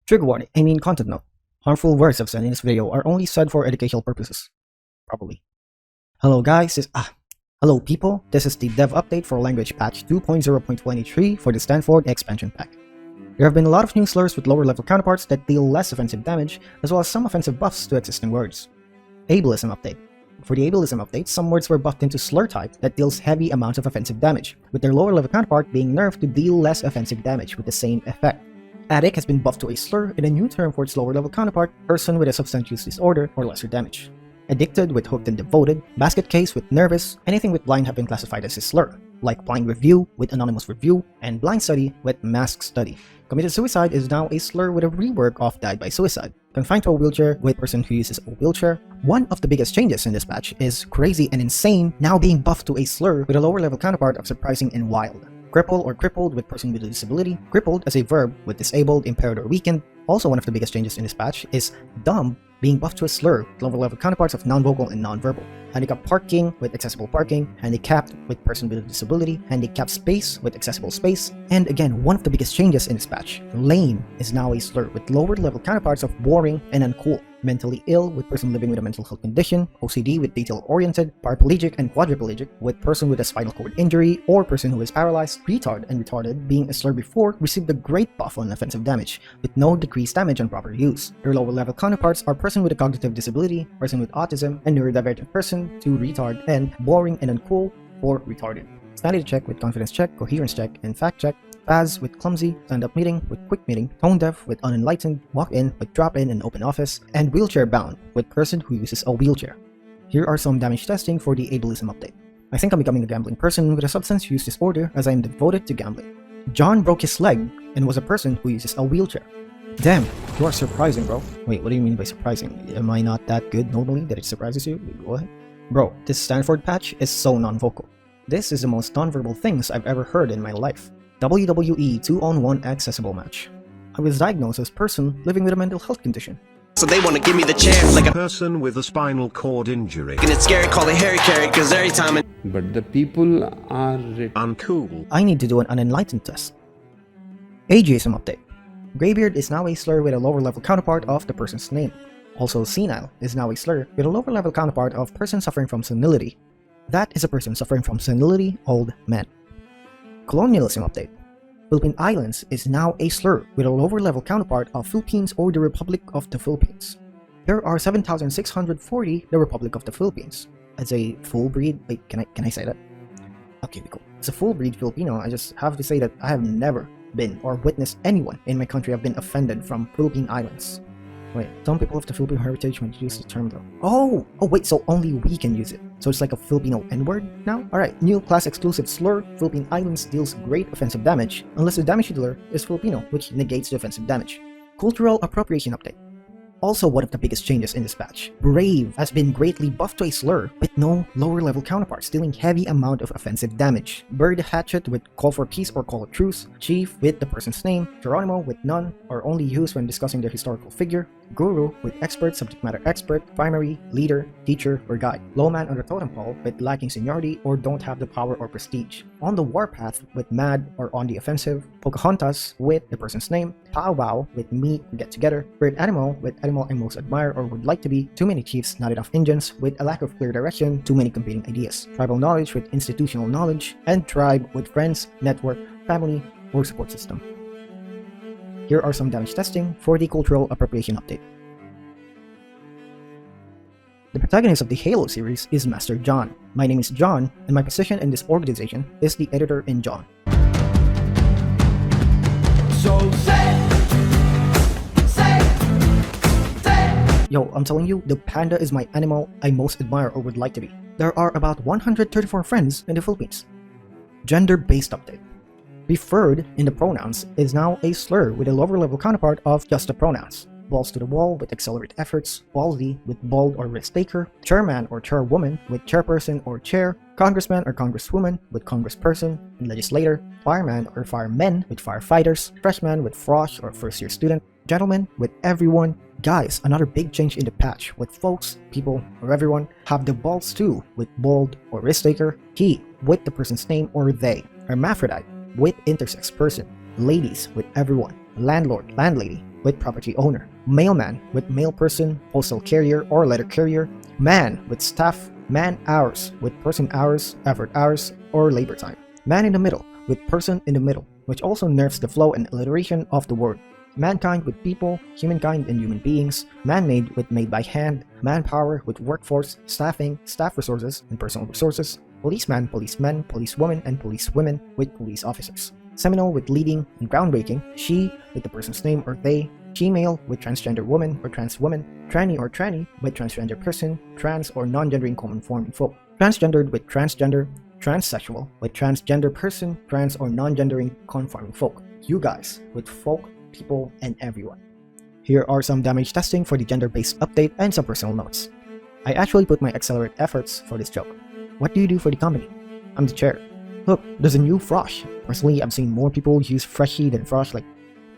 Trigger warning, content note. Harmful words I've said in this video are only said for educational purposes. Probably. Hello guys, hello people, this is the dev update for language patch 2.0.23 for the Stanford expansion pack. There have been a lot of new slurs with lower level counterparts that deal less offensive damage, as well as some offensive buffs to existing words. Ableism update. For the ableism update, some words were buffed into slur type that deals heavy amounts of offensive damage, with their lower level counterpart being nerfed to deal less offensive damage with the same effect. Addict has been buffed to a slur in a new term for its lower level counterpart, person with a substance use disorder or lesser damage. Addicted with hooked and devoted, basket case with nervous, anything with blind have been classified as a slur, like blind review with anonymous review, and blind study with mask study. Committed suicide is now a slur with a rework of died by suicide. Confined to a wheelchair with person who uses a wheelchair. One of the biggest changes in this patch is crazy and insane now being buffed to a slur with a lower level counterpart of surprising and wild. Cripple or crippled with person with a disability, crippled as a verb with disabled, impaired, or weakened. Also, one of the biggest changes in this patch is dumb being buffed to a slur with lower level counterparts of non-vocal and non-verbal. Handicapped parking with accessible parking, handicapped with person with a disability, handicapped space with accessible space, and again, one of the biggest changes in this patch, lame is now a slur with lower level counterparts of boring and uncool. Mentally ill with person living with a mental health condition, OCD with detail-oriented, paraplegic and quadriplegic with person with a spinal cord injury or person who is paralyzed, retard and retarded being a slur before received a great buff on offensive damage with no decreased damage on proper use. Their lower level counterparts are person with a cognitive disability, person with autism, and neurodivergent person to retard, and boring and uncool for retarded. Sanity check with confidence check, coherence check, and fact check. Spaz with clumsy, stand-up meeting with quick meeting, tone deaf with unenlightened, walk-in with drop-in and open office, and wheelchair bound with person who uses a wheelchair. Here are some damage testing for the ableism update. I think I'm becoming a gambling person with a substance use disorder as I am devoted to gambling. John broke his leg and was a person who uses a wheelchair. Damn, you are surprising, bro. Wait, what do you mean by surprising? Am I not that good normally that it surprises you? What? Bro, this Stanford patch is so non-vocal. This is the most non-verbal things I've ever heard in my life. WWE 2-on-1 accessible match. I was diagnosed as person living with a mental health condition. So they want to give me the chance like a person with a spinal cord injury. And it's scary, call it Harry Carry, cause every time but the people are uncool. I need to do an unenlightened test. Ageism update. Graybeard is now a slur with a lower level counterpart of the person's name. Also, senile is now a slur with a lower level counterpart of person suffering from senility. That is a person suffering from senility, old man. Colonialism update. Philippine Islands is now a slur with a lower level counterpart of Philippines or the Republic of the Philippines. There are 7,640 the Republic of the Philippines. As a full breed, wait, can I say that? Okay, cool. As a full breed Filipino, I just have to say that I have never been or witnessed anyone in my country have been offended from Philippine Islands. Wait, some people of the Filipino heritage might use the term though. Oh wait, so only we can use it. So it's like a Filipino N-word now? Alright, new class exclusive slur, Philippine Islands deals great offensive damage, unless the damage dealer is Filipino, which negates the offensive damage. Cultural appropriation update. Also one of the biggest changes in this patch. Brave has been greatly buffed to a slur with no lower level counterparts dealing heavy amount of offensive damage. Bird Hatchet with call for peace or call of truce. Chief with the person's name. Geronimo with none or only used when discussing their historical figure. Guru with expert, subject matter expert, primary, leader, teacher, or guide. Lowman on the totem pole with lacking seniority or don't have the power or prestige. On the warpath with mad or on the offensive. Pocahontas with the person's name. Powwow with meet or get together. Bird Animal with animal I most admire or would like to be. Too many chiefs, not enough Indians with a lack of clear direction, too many competing ideas. Tribal knowledge with institutional knowledge. And tribe with friends, network, family, or support system. Here are some damage testing for the cultural appropriation update. The protagonist of the Halo series is Master John. My name is John, and my position in this organization is the editor-in-John. So say. Yo, I'm telling you, the panda is my animal I most admire or would like to be. There are about 134 friends in the Philippines. Gender-based update. Preferred in the pronouns is now a slur with a lower level counterpart of just the pronouns. Balls to the wall with accelerate efforts, ballsy with bald or risk taker, chairman or chairwoman with chairperson or chair, congressman or congresswoman with congressperson and legislator, fireman or firemen with firefighters, freshman with frosh or first year student, gentleman with everyone. Guys, another big change in the patch with folks, people, or everyone have the balls too with bald or risk taker, he with the person's name or they, hermaphrodite with intersex person, ladies with everyone, landlord, landlady, with property owner, mailman with mail person, postal carrier or letter carrier, man with staff, man hours with person hours, effort hours, or labor time, man in the middle with person in the middle, which also nerfs the flow and alliteration of the word, mankind with people, humankind and human beings, man-made with made by hand, manpower with workforce, staffing, staff resources and personal resources, policeman, policemen, policewoman, and policewomen with police officers, seminal with leading and groundbreaking, she with the person's name or they, she-male with transgender woman or trans woman, tranny or tranny with transgender person, trans or non-gendering common form and folk, transgendered with transgender, transsexual with transgender person, trans or non-gendering conforming folk, you guys with folk, people, and everyone. Here are some damage testing for the gender-based update and some personal notes. I actually put my accelerate efforts for this joke. What do you do for the company? I'm the chair. Look, there's a new frosh. Personally, I've seen more people use freshie than frosh. Like,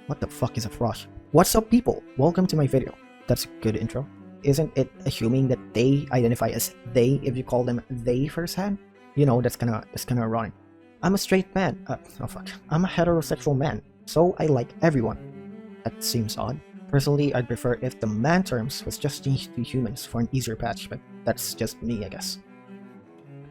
what the fuck is a frosh? What's up, people? Welcome to my video. That's a good intro. Isn't it assuming that they identify as they if you call them they firsthand? You know, that's kinda ironic. I'm a straight man. I'm a heterosexual man, so I like everyone. That seems odd. Personally, I'd prefer if the man terms was just changed to humans for an easier patch, but that's just me, I guess.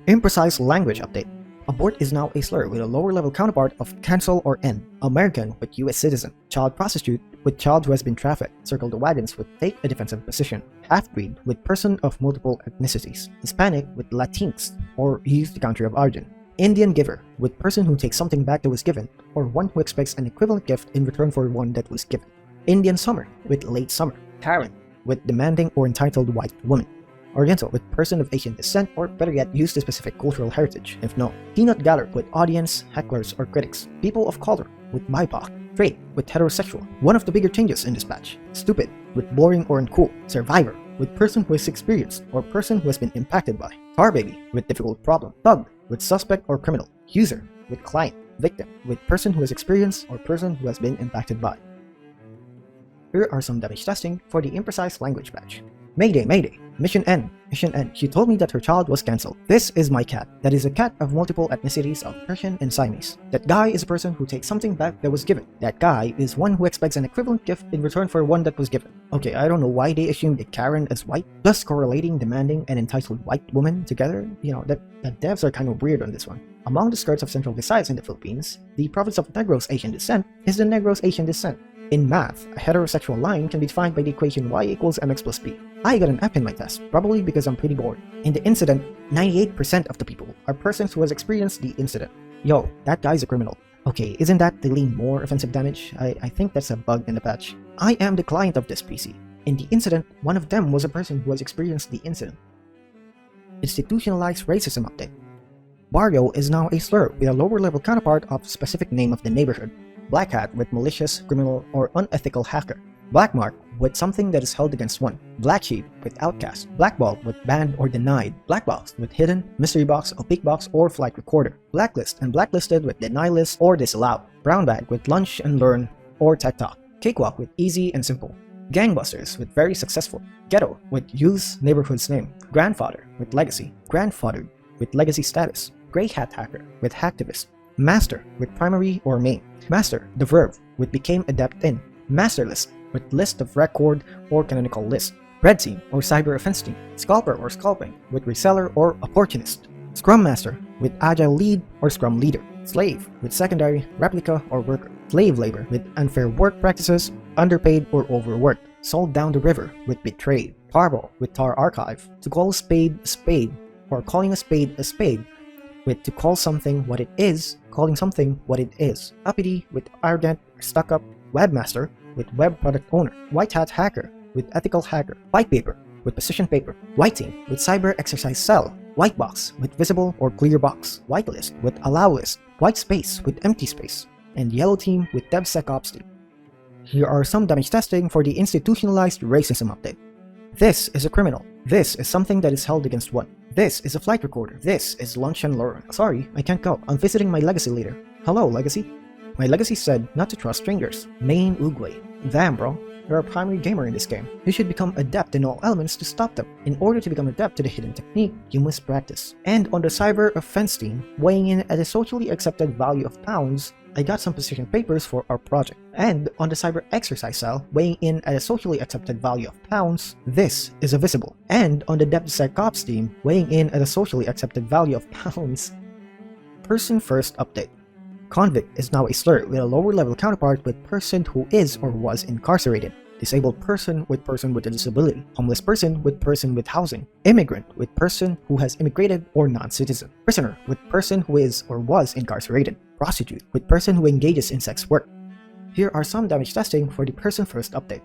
Imprecise language update. Abort is now a slur with a lower level counterpart of cancel or end. American with US citizen. Child prostitute with child who has been trafficked. Circle the wagons with take a defensive position. Half-breed with person of multiple ethnicities. Hispanic with Latinx or use the country of origin. Indian giver with person who takes something back that was given or one who expects an equivalent gift in return for one that was given. Indian summer with late summer. Karen with demanding or entitled white woman. Oriental with person of Asian descent or better yet use the specific cultural heritage if known. Peanut gallery with audience, hecklers or critics. People of color with BIPOC. Straight with heterosexual. One of the bigger changes in this batch. Stupid with boring or uncool. Survivor with person who has experienced or person who has been impacted by. Tar baby with difficult problem. Thug with suspect or criminal. User with client. Victim with person who has experienced or person who has been impacted by. Here are some damage testing for the imprecise language patch. Mayday, mayday. Mission N. Mission N. She told me that her child was cancelled. This is my cat. That is a cat of multiple ethnicities of Persian and Siamese. That guy is a person who takes something back that was given. That guy is one who expects an equivalent gift in return for one that was given. Okay, I don't know why they assumed that Karen is white, thus correlating demanding and entitled white woman together. You know, that devs are kind of weird on this one. Among the skirts of Central Visayas in the Philippines, the province of Negros Asian descent is the Negros Asian descent. In math, a heterosexual line can be defined by the equation y equals mx plus b. I got an F in my test, probably because I'm pretty bored. In the incident, 98% of the people are persons who has experienced the incident. Yo, that guy's a criminal. Okay, isn't that dealing more offensive damage? I think that's a bug in the patch. I am the client of this PC. In the incident, one of them was a person who has experienced the incident. Institutionalized racism update. Barrio is now a slur with a lower level counterpart of specific name of the neighborhood. Black hat with malicious, criminal, or unethical hacker. Black mark with something that is held against one. Black sheep with outcast. Blackball with banned or denied. Black box with hidden, mystery box, opaque box, or flight recorder. Blacklist and blacklisted with deny list or disallowed. Brown bag with lunch and learn or tech talk. Cakewalk with easy and simple. Gangbusters with very successful. Ghetto with use neighborhood's name. Grandfather with legacy. Grandfathered with legacy status. Gray hat hacker with hacktivist. Master with primary or main. Master, the verb, with became adept in. Master list with list of record or canonical list. Red team or cyber offense team. Scalper or scalping with reseller or opportunist. Scrum master with agile lead or scrum leader. Slave with secondary, replica or worker. Slave labor with unfair work practices, underpaid or overworked. Sold down the river with betrayed. Parvo with tar archive. To call a spade or calling a spade with to call something what it is, calling something what it is. Uppity with arrogant, stuck up. Webmaster with web product owner. White hat hacker with ethical hacker. White paper with position paper. White team with cyber exercise cell. White box with visible or clear box. White list with allow list. White space with empty space. And yellow team with DevSecOps team. Here are some damage testing for the institutionalized racism update. This is a criminal. This is something that is held against one. This is a flight recorder. This is lunch and learn. Sorry, I can't go. I'm visiting my legacy leader. Hello, legacy. My legacy said not to trust strangers. Main Uguay. Damn, bro. you're a primary gamer in this game. You should become adept in all elements to stop them. In order to become adept to the hidden technique, you must practice. And on the cyber offense team, weighing in at a socially accepted value of pounds, I got some position papers for our project. And on the cyber exercise cell, weighing in at a socially accepted value of pounds, this is a visible. And on the DevSecOps team, weighing in at a socially accepted value of pounds. Person first update. Convict is now a slur with a lower level counterpart with person who is or was incarcerated. Disabled person with a disability. Homeless person with housing. Immigrant with person who has immigrated or non-citizen. Prisoner with person who is or was incarcerated. Prostitute with person who engages in sex work. Here are some damage testing for the person first update.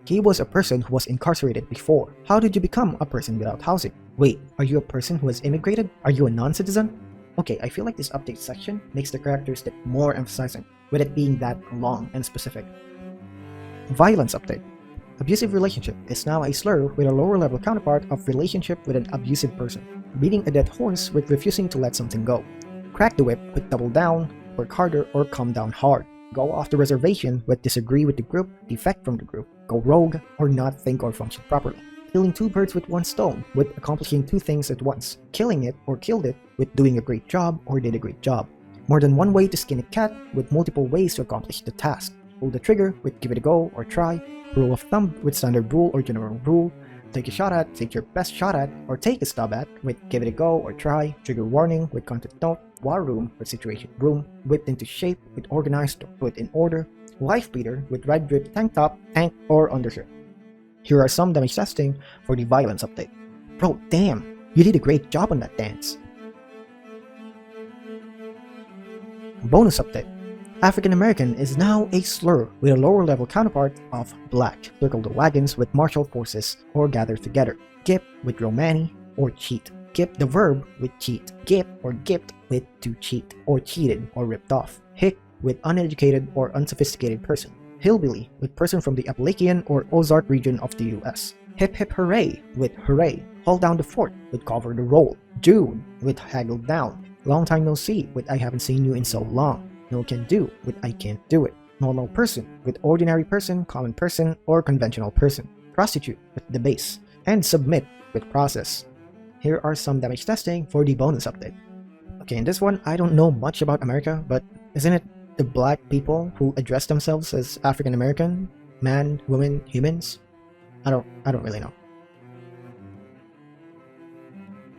He was a person who was incarcerated before. How did you become a person without housing? Wait, are you a person who has immigrated? Are you a non-citizen? Okay, I feel like this update section makes the characteristic more emphasizing, with it being that long and specific. Violence update. Abusive relationship is now a slur with a lower level counterpart of relationship with an abusive person. Beating a dead horse with refusing to let something go. Crack the whip with double down, work harder, or come down hard. Go off the reservation with disagree with the group, defect from the group, go rogue, or not think or function properly. Killing two birds with one stone with accomplishing two things at once. Killing it or killed it with doing a great job or did a great job. More than one way to skin a cat with multiple ways to accomplish the task. Pull the trigger with give it a go or try. Rule of thumb with standard rule or general rule. Take a shot at, take your best shot at, or take a stab at with give it a go or try. Trigger warning with content note. War room with situation room. Whipped into shape with organized or put in order. Life beater with red drip tank top, tank, or undershirt. Here are some damage testing for the violence update. Bro, damn, you did a great job on that dance. Bonus update. African American is now a slur with a lower level counterpart of black. Circle the wagons with martial forces or gather together. Gip with romani or cheat. Gip the verb with cheat. Gip or gipped with to cheat or cheated or ripped off. Hick with uneducated or unsophisticated person. Hillbilly with person from the Appalachian or Ozark region of the US. Hip hip hooray with hooray. Hold down the fort with cover the roll. Dude with haggle down. Long time no see with I haven't seen you in so long. No can do with I can't do it. Normal person with ordinary person, common person, or conventional person. Prostitute with the base. And submit with process. Here are some damage testing for the bonus update. Okay, in this one, I don't know much about America, but isn't it the black people who address themselves as African American, man, woman, humans? I don't really know.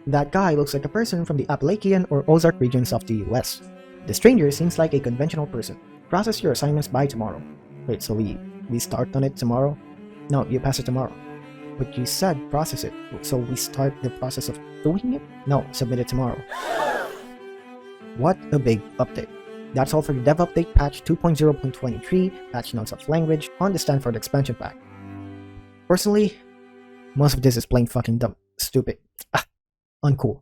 That guy looks like a person from the Appalachian or Ozark regions of the US. The stranger seems like a conventional person. Process your assignments by tomorrow. Wait, so we start on it tomorrow? No, you pass it tomorrow. But you said process it, so we start the process of doing it? No, submit it tomorrow. What a big update. That's all for the Dev Update Patch 2.0.23, Patch Notes of Language on the Stanford expansion pack. Personally, most of this is plain fucking dumb, stupid, uncool.